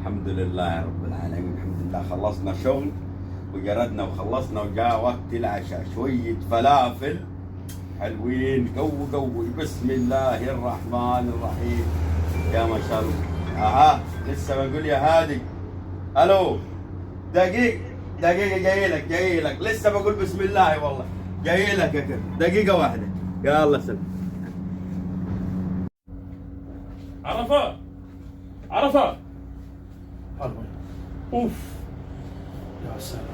الحمد لله رب العالمين، الحمد لله خلصنا شغل وجردنا وخلصنا وجاء وقت العشاء. شوية فلافل حلوين قوي. بسم الله الرحمن الرحيم. يا ما شاء الله. لسه بقول يا هادي. الو، دقيقة جاي لك لسه بقول بسم الله والله. جاي لك يا كده، دقيقة واحدة. يلا سلام. عرفة اوف يا سلام.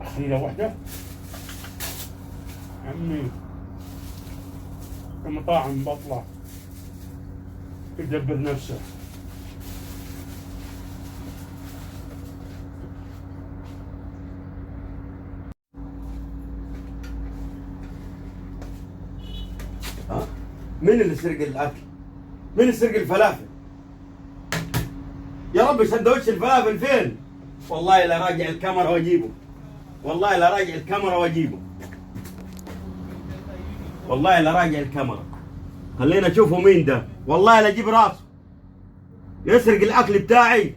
أخيرا واحدة عمي. المطاعم بطلع يدبر نفسه. مين اللي سرق الاكل؟ مين اللي سرق الفلافل؟ يا رب سندوتش الفلافل فين؟ والله لا راجع الكاميرا واجيبه. والله لا راجع الكاميرا واجيبه. والله لا راجع الكاميرا. خلينا نشوفه مين ده. والله لا اجيب راسه يسرق الاكل بتاعي.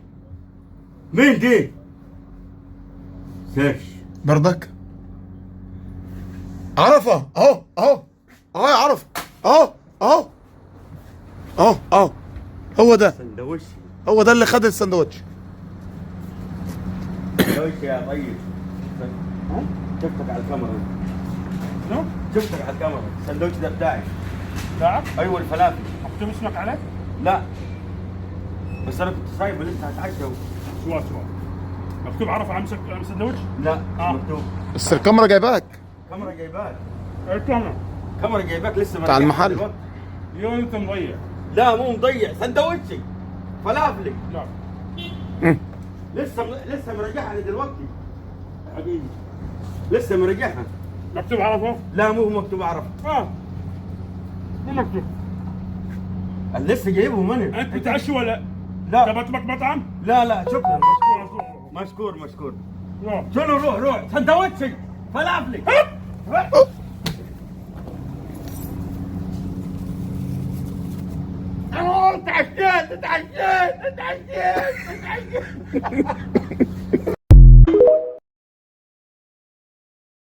مين دي؟ سيرش برضك عرفة. اهو يا عرفة. اهو هو ده. سندوتش. هو ده اللي خد السندوتش. سندوتش يا طيب. شفتك على الكاميرا. شنو؟ شفتك على الكاميرا. السندوتش ده بتاعي. تعب؟ ايوه الفلافل. مكتوب اسمك عليه؟ لا بس انا كنت سايبه لسه هتعشى. سوا مكتوب عرفة على السندوتش؟ لا مكتوب. بس الكاميرا جايباك. كاميرا جايباك. الكاميرا كاميرا جايباك لسه بتاع المحل. دلوقتي. يوم انت مضيع. لا مو مضيع، سندوتشي فلافلي. لا لسه مرجعها دلوقتي. حبيبي لسه مرجعها. مكتوب عرفة؟ لا مو مكتوب اعرف. مو مكتوب. لسه جايبه مني. انت بتعشي ولا؟ لا تبغى مطعم؟ لا شكرا. مشكور. مشكور. روح. شنو روح سندوتشي فلافلي. تعشيت.